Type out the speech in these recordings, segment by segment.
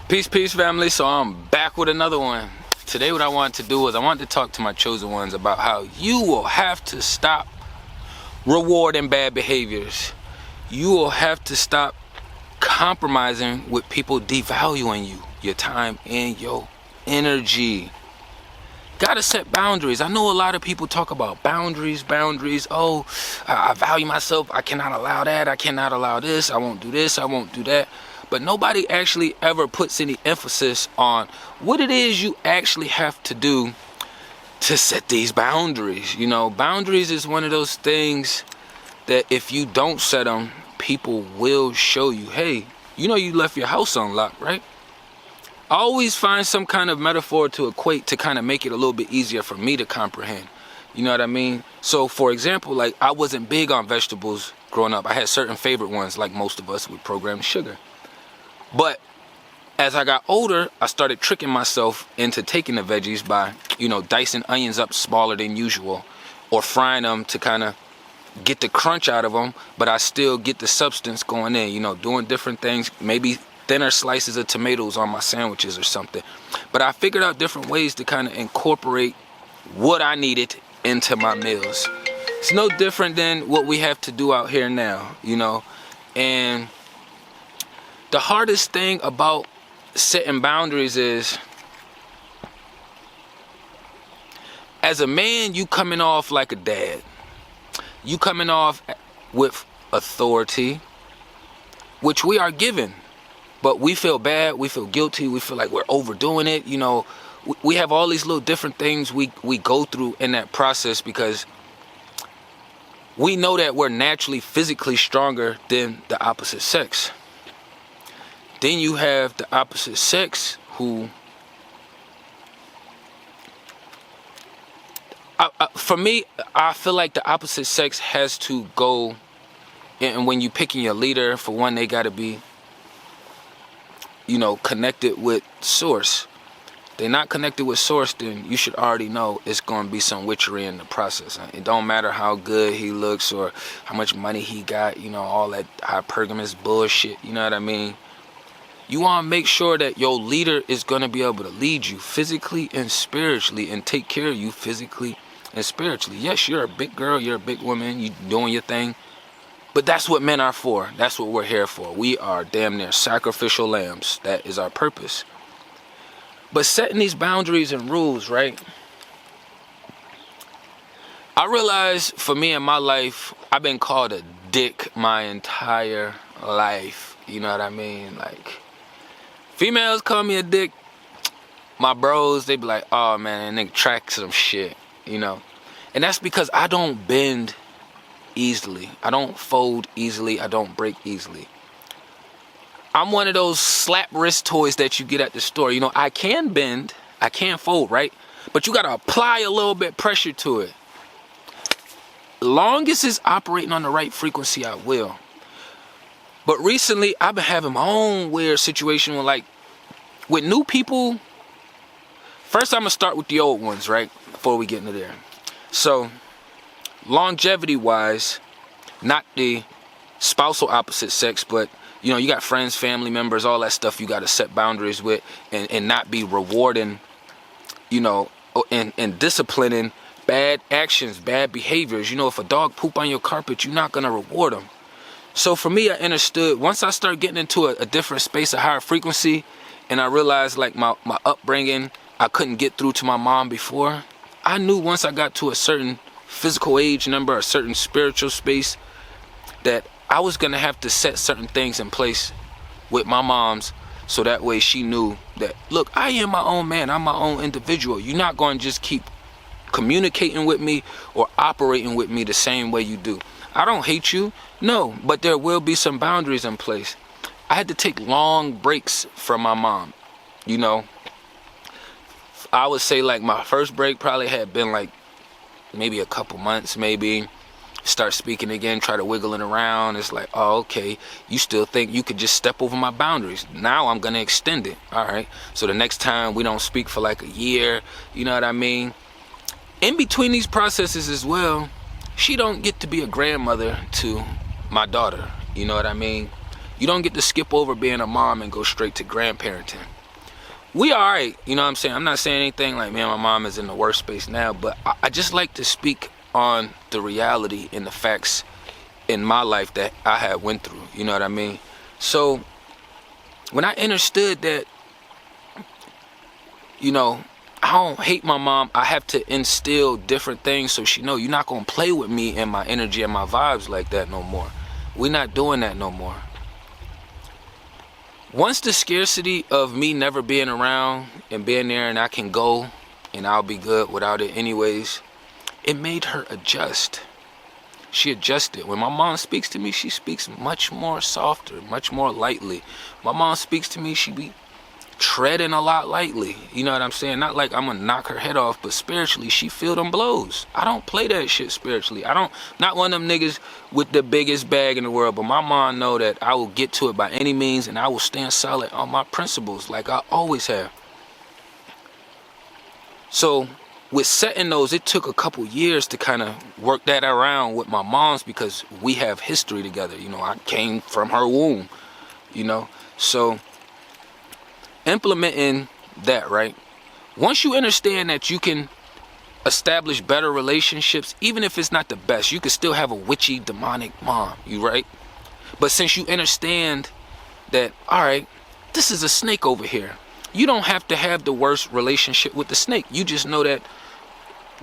Peace, family. So I'm back with another one. Today what I wanted to do is I wanted to talk to my chosen ones about how you will have to stop rewarding bad behaviors. You will have to stop compromising with people devaluing you, your time and your energy. Gotta set boundaries. I know a lot of people talk about boundaries. Oh, I value myself. I cannot allow that. I cannot allow this. I won't do this. I won't do that. But nobody actually ever puts any emphasis on what it is you actually have to do to set these boundaries. You know, boundaries is one of those things that if you don't set them, people will show you, hey, you know you left your house unlocked, right? I always find some kind of metaphor to equate to kind of make it a little bit easier for me to comprehend. You know what I mean? So, for example, like I wasn't big on vegetables growing up. I had certain favorite ones, like most of us with programmed sugar. But as I got older, I started tricking myself into taking the veggies by, dicing onions up smaller than usual or frying them to kind of get the crunch out of them, but I still get the substance going in, doing different things, maybe thinner slices of tomatoes on my sandwiches or something. But I figured out different ways to kind of incorporate what I needed into my meals. It's no different than what we have to do out here now, and the hardest thing about setting boundaries is, as a man, you coming off like a dad. You coming off with authority, which we are given. But we feel bad, we feel guilty, we feel like we're overdoing it. We have all these little different things we go through in that process because we know that we're naturally physically stronger than the opposite sex. Then you have the opposite sex who, for me, I feel like the opposite sex has to go, and when you picking your leader, for one, they got to be, connected with source. If they're not connected with source, then you should already know it's going to be some witchery in the process. It don't matter how good he looks or how much money he got, all that hypergamous bullshit, you know what I mean? You want to make sure that your leader is going to be able to lead you physically and spiritually and take care of you physically and spiritually. Yes, you're a big girl, you're a big woman, you doing your thing. But that's what men are for. That's what we're here for. We are damn near sacrificial lambs. That is our purpose. But setting these boundaries and rules, right? I realize for me in my life, I've been called a dick my entire life. You know what I mean? Like, females call me a dick. My bros, they be like, oh man, that nigga track some shit, And that's because I don't bend easily. I don't fold easily. I don't break easily. I'm one of those slap wrist toys that you get at the store. I can bend, I can fold, right? But you got to apply a little bit pressure to it. Long as it's operating on the right frequency, I will. But recently, I've been having my own weird situation with new people. First, I'm going to start with the old ones, right? Before we get into there. So, longevity-wise, not the spousal opposite sex, but, you got friends, family members, all that stuff you got to set boundaries with and not be rewarding, and disciplining bad actions, bad behaviors. If a dog poop on your carpet, you're not going to reward them. So for me, I understood once I started getting into a different space, a higher frequency, and I realized like my upbringing, I couldn't get through to my mom before. I knew once I got to a certain physical age number, a certain spiritual space, that I was going to have to set certain things in place with my mom's so that way she knew that, look, I am my own man. I'm my own individual. You're not going to just keep communicating with me or operating with me the same way you do. I don't hate you, no, but there will be some boundaries in place. I had to take long breaks from my mom, I would say like my first break probably had been like maybe a couple months, maybe. Start speaking again, try to wiggle it around. It's like, oh, okay, you still think you could just step over my boundaries. Now I'm going to extend it. All right. So the next time we don't speak for like a year, you know what I mean? In between these processes as well, she don't get to be a grandmother to my daughter. You know what I mean? You don't get to skip over being a mom and go straight to grandparenting. we all right. You know what I'm saying? I'm not saying anything like, man, my mom is in the worst space now, but I just like to speak on the reality and the facts in my life that I had went through. You know what I mean? So when I understood that, you know, I don't hate my mom, I have to instill different things so she know you're not gonna play with me and my energy and my vibes like that no more. We're not doing that no more. Once the scarcity of me never being around and being there and I can go and I'll be good without it anyways, it made her adjust. She adjusted. When my mom speaks to me, she speaks much more softer, much more lightly. My mom speaks to me, she be treading a lot lightly. You know what I'm saying? Not like I'm gonna knock her head off, but spiritually, she feel them blows. I don't play that shit spiritually. Not one of them niggas with the biggest bag in the world, but my mom know that I will get to it by any means and I will stand solid on my principles like I always have. So with setting those, it took a couple years to kind of work that around with my mom's because we have history together. You know, I came from her womb, you know. So implementing that, right? Once you understand that you can establish better relationships, even if it's not the best, you can still have a witchy, demonic mom, you right? But since you understand that, all right, this is a snake over here, you don't have to have the worst relationship with the snake. You just know that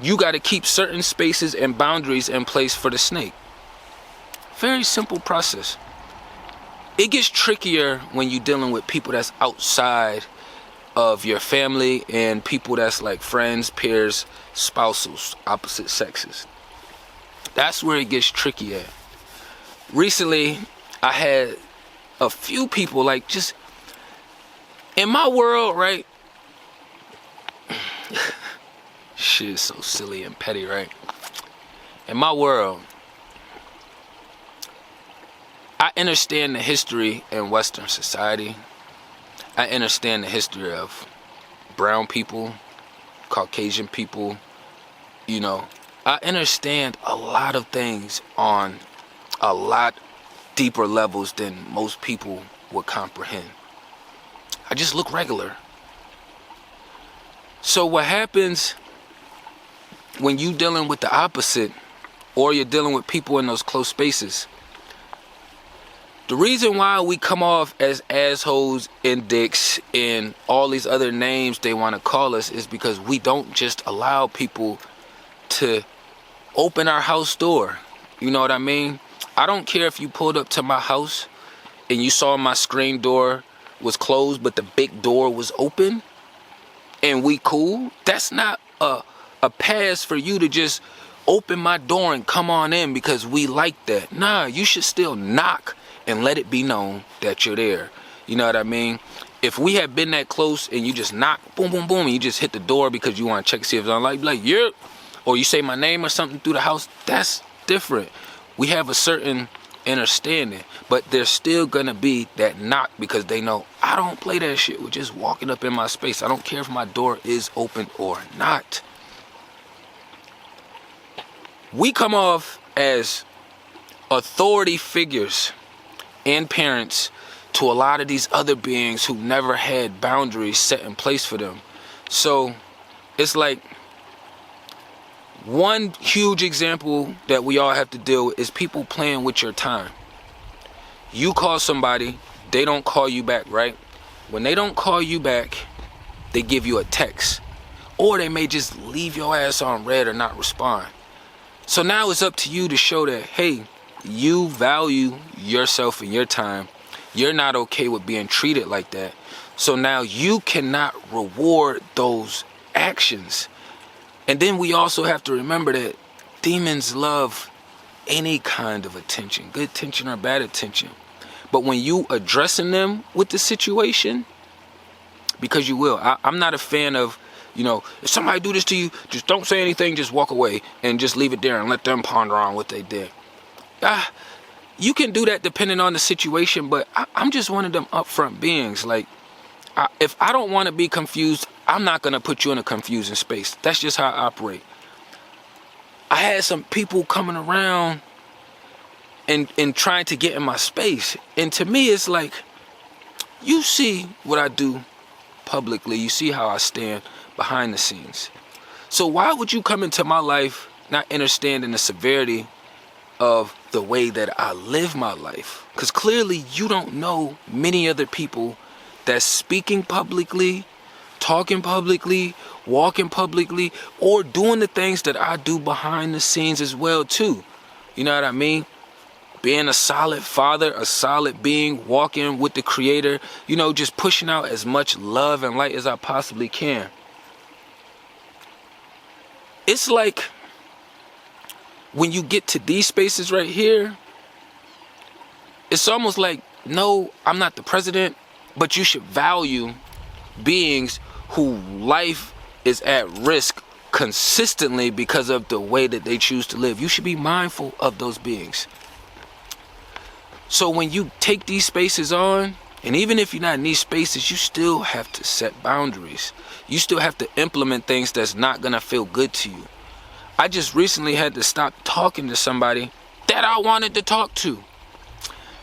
you got to keep certain spaces and boundaries in place for the snake. Very simple process. It gets trickier when you're dealing with people that's outside of your family and people that's like friends, peers, spouses, opposite sexes. That's where it gets tricky at. Recently, I had a few people like just in my world, right? Shit is so silly and petty, right? In my world, I understand the history in Western society. I understand the history of brown people, Caucasian people, you know. I understand a lot of things on a lot deeper levels than most people would comprehend. I just look regular. So what happens when you dealing with the opposite, or you're dealing with people in those close spaces? The reason why we come off as assholes and dicks and all these other names they want to call us is because we don't just allow people to open our house door. You know what I mean? I don't care if you pulled up to my house and you saw my screen door was closed but the big door was open and we cool. That's not a pass for you to just open my door and come on in because we like that. Nah, you should still knock and let it be known that you're there. You know what I mean? If we had been that close and you just knock, boom, boom, boom, and you just hit the door because you want to check to see if it's unlocked, like, yeah, or you say my name or something through the house, that's different. We have a certain understanding, but there's still gonna be that knock because they know I don't play that shit with just walking up in my space. I don't care if my door is open or not. We come off as authority figures and parents to a lot of these other beings who never had boundaries set in place for them. So it's like one huge example that we all have to deal with is people playing with your time. You call somebody, they don't call you back, right? When they don't call you back, they give you a text, or they may just leave your ass on red or not respond. So now it's up to you to show that, hey, you value yourself and your time. You're not okay with being treated like that. So now you cannot reward those actions. And then we also have to remember that demons love any kind of attention, good attention or bad attention. But when you addressing them with the situation, because you will, I'm not a fan of, you know, if somebody do this to you, just don't say anything, just walk away and just leave it there and let them ponder on what they did. You can do that depending on the situation, but I'm just one of them upfront beings. Like, if I don't want to be confused, I'm not going to put you in a confusing space. That's just how I operate. I had some people coming around and trying to get in my space. And to me, it's like, you see what I do publicly, you see how I stand behind the scenes. So why would you come into my life not understanding the severity of the way that I live my life? Because clearly you don't know many other people that's speaking publicly, talking publicly, walking publicly, or doing the things that I do behind the scenes as well too. You know what I mean? Being a solid father, a solid being, walking with the Creator, you know, just pushing out as much love and light as I possibly can. It's like when you get to these spaces right here, it's almost like, no, I'm not the president, but you should value beings whose life is at risk consistently because of the way that they choose to live. You should be mindful of those beings. So when you take these spaces on, and even if you're not in these spaces, you still have to set boundaries. You still have to implement things that's not gonna feel good to you. I just recently had to stop talking to somebody that I wanted to talk to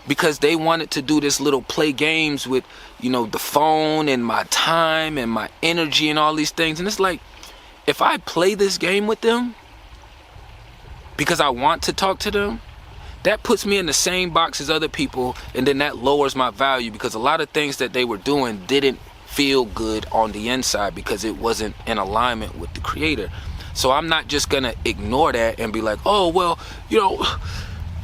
because they wanted to do this little play games with, you know, the phone and my time and my energy and all these things. And it's like, if I play this game with them because I want to talk to them, that puts me in the same box as other people, and then that lowers my value because a lot of things that they were doing didn't feel good on the inside because it wasn't in alignment with the Creator. So I'm not just gonna ignore that and be like, oh, well, you know,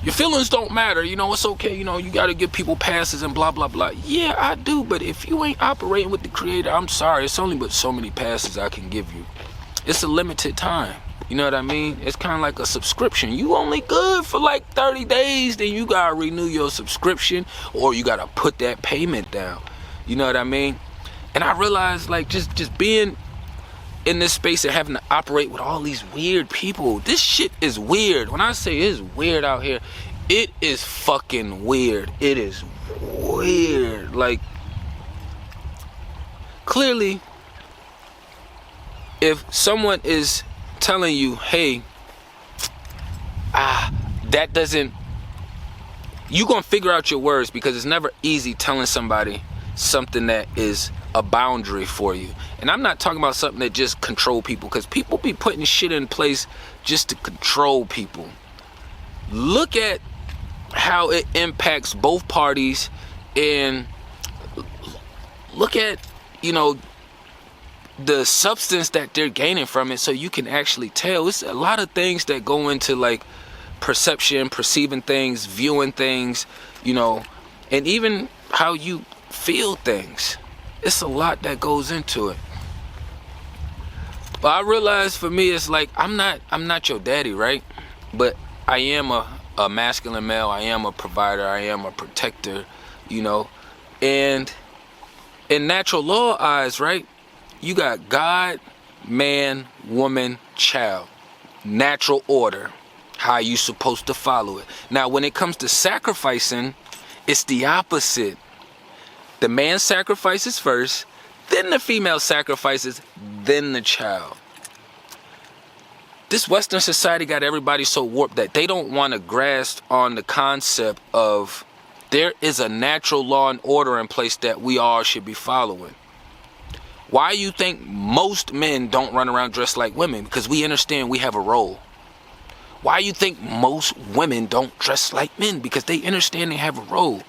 your feelings don't matter, you know, it's okay, you know, you gotta give people passes and blah, blah, blah. Yeah, I do, but if you ain't operating with the Creator, I'm sorry, it's only but so many passes I can give you. It's a limited time. You know what I mean? It's kind of like a subscription. You only good for like 30 days, then you gotta renew your subscription or you gotta put that payment down. You know what I mean? And I realized, like, just being in this space and having to operate with all these weird people, this shit is weird. When I say it's weird out here, it is fucking weird. It is weird. Like, clearly, if someone is telling you, hey, that doesn't, you gonna figure out your words because it's never easy telling somebody something that is a boundary for you. And I'm not talking about something that just control people, because people be putting shit in place just to control people. Look at how it impacts both parties, and look at, you know, the substance that they're gaining from it, so you can actually tell. It's a lot of things that go into, like, perception, perceiving things, viewing things, you know, and even how you feel things. It's a lot that goes into it. But I realize for me, it's like, I'm not your daddy, right? But I am a masculine male. I am a provider. I am a protector, you know. And in natural law eyes, right, you got God, man, woman, child. Natural order. How you supposed to follow it. Now, when it comes to sacrificing, it's the opposite. The man sacrifices first, then the female sacrifices, then the child. This Western society got everybody so warped that they don't want to grasp on the concept of there is a natural law and order in place that we all should be following. Why you think most men don't run around dressed like women? Because we understand we have a role. Why you think most women don't dress like men? Because they understand they have a role.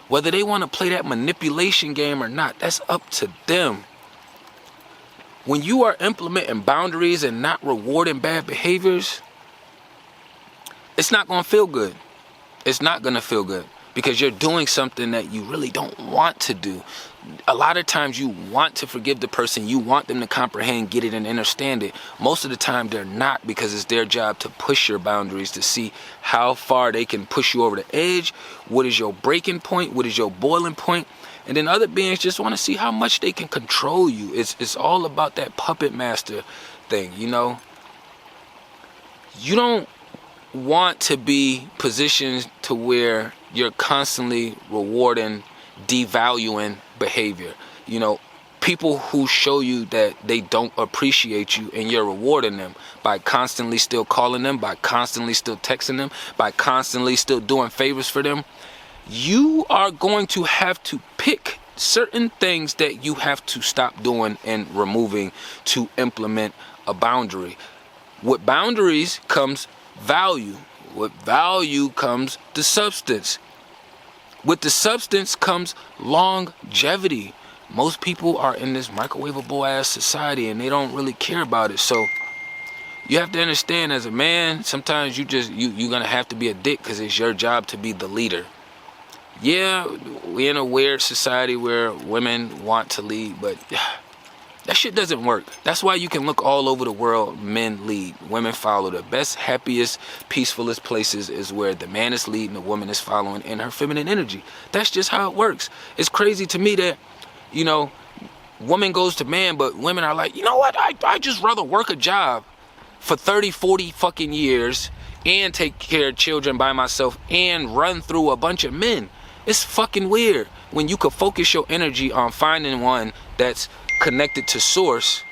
Whether they want to play that manipulation game or not, that's up to them. When you are implementing boundaries and not rewarding bad behaviors, it's not going to feel good. It's not going to feel good because you're doing something that you really don't want to do. A lot of times you want to forgive the person. You want them to comprehend, get it, and understand it. Most of the time they're not, because it's their job to push your boundaries to see how far they can push you over the edge. What is your breaking point? What is your boiling point? And then other beings just want to see how much they can control you. It's all about that puppet master thing, you know. You don't want to be positioned to where you're constantly rewarding, devaluing behavior. You know, people who show you that they don't appreciate you and you're rewarding them by constantly still calling them, by constantly still texting them, by constantly still doing favors for them. You are going to have to pick certain things that you have to stop doing and removing to implement a boundary. With boundaries comes value. With value comes the substance. With the substance comes longevity. Most people are in this microwavable ass society and they don't really care about it. So you have to understand, as a man, sometimes you're gonna have to be a dick because it's your job to be the leader. Yeah, we're in a weird society where women want to lead, but that shit doesn't work. That's why you can look all over the world, men lead, women follow. The best, happiest, peacefulest places is where the man is leading, the woman is following in her feminine energy. That's just how it works. It's crazy to me that, you know, woman goes to man, but women are like, you know what, I just rather work a job for 30, 40 fucking years and take care of children by myself and run through a bunch of men. It's fucking weird when you could focus your energy on finding one that's connected to source,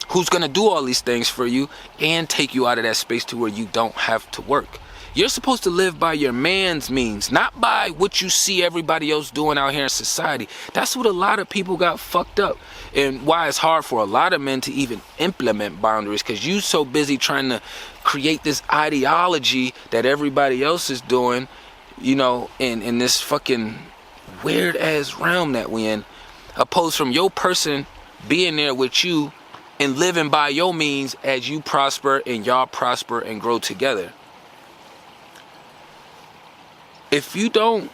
who's gonna do all these things for you and take you out of that space to where you don't have to work. You're supposed to live by your man's means, not by what you see everybody else doing out here in society. That's what a lot of people got fucked up, and why it's hard for a lot of men to even implement boundaries, because you so busy trying to create this ideology that everybody else is doing, you know, in this fucking weird ass realm that we in, opposed from your person being there with you and living by your means as you prosper and y'all prosper and grow together. If you don't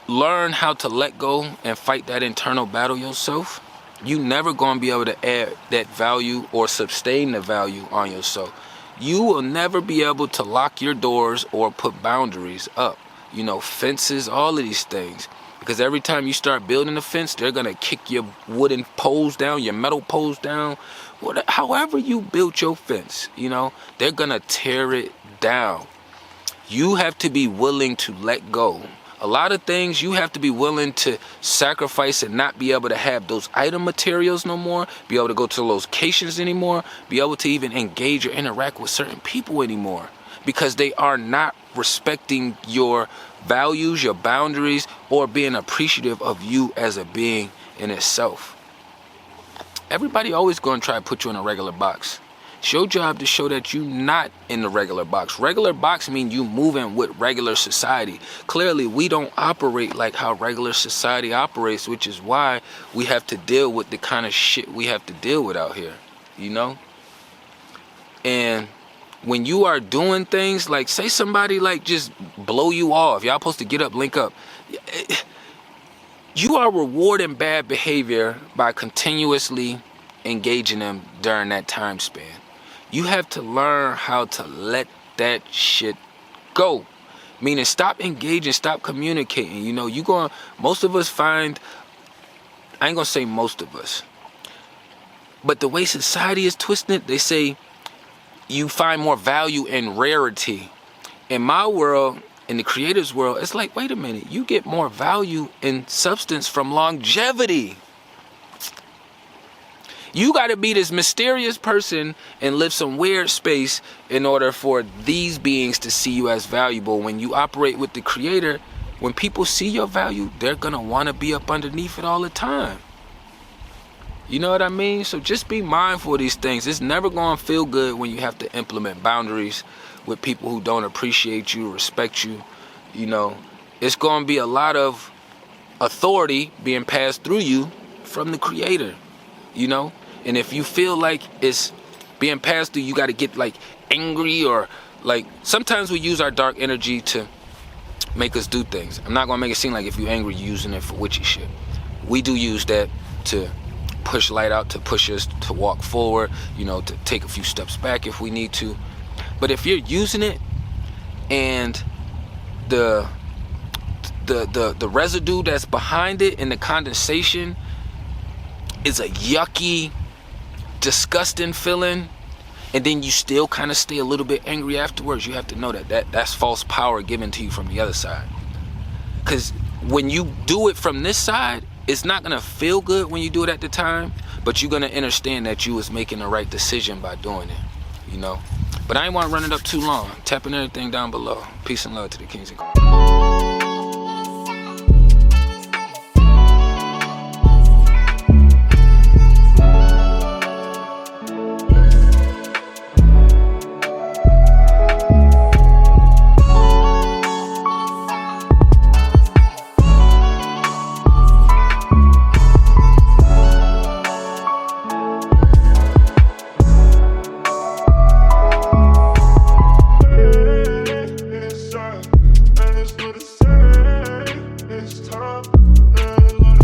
learn how to let go and fight that internal battle yourself, you never gonna be able to add that value or sustain the value on yourself. You will never be able to lock your doors or put boundaries up, you know, fences, all of these things. Because every time you start building a fence, they're gonna kick your wooden poles down, your metal poles down. However you built your fence, you know, they're gonna tear it down. You have to be willing to let go. A lot of things you have to be willing to sacrifice and not be able to have those item materials no more, be able to go to locations anymore, be able to even engage or interact with certain people anymore, because they are not respecting your values, your boundaries, or being appreciative of you as a being in itself. Everybody always going to try to put you in a regular box. It's your job to show that you're not in the regular box. Regular box mean you moving with regular society. Clearly, we don't operate like how regular society operates, which is why we have to deal with the kind of shit we have to deal with out here, you know? And when you are doing things like, say somebody like just blow you off, y'all supposed to get up, link up. You are rewarding bad behavior by continuously engaging them during that time span. You have to learn how to let that shit go. Meaning stop engaging, stop communicating. You know, most of us find, I ain't gonna say most of us, but the way society is twisted, they say you find more value in rarity. In my world, in the creator's world, it's like, wait a minute, you get more value in substance from longevity. You got to be this mysterious person and live some weird space in order for these beings to see you as valuable. When you operate with the creator, when people see your value, they're going to want to be up underneath it all the time. You know what I mean? So just be mindful of these things. It's never going to feel good when you have to implement boundaries with people who don't appreciate you, respect you. You know, it's going to be a lot of authority being passed through you from the creator, you know? And if you feel like it's being passed through, you got to get like angry, or like sometimes we use our dark energy to make us do things. I'm not going to make it seem like if you're angry, you're using it for witchy shit. We do use that to push light out, to push us to walk forward, you know, to take a few steps back if we need to. But if you're using it and the residue that's behind it and the condensation is a yucky, disgusting feeling, and then you still kind of stay a little bit angry afterwards, you have to know that's false power given to you from the other side. Because when you do it from this side, it's not going to feel good when you do it at the time, but you're going to understand that you was making the right decision by doing it, you know. But I ain't want to run it up too long. Tapping everything down below. Peace and love to the kings and queens.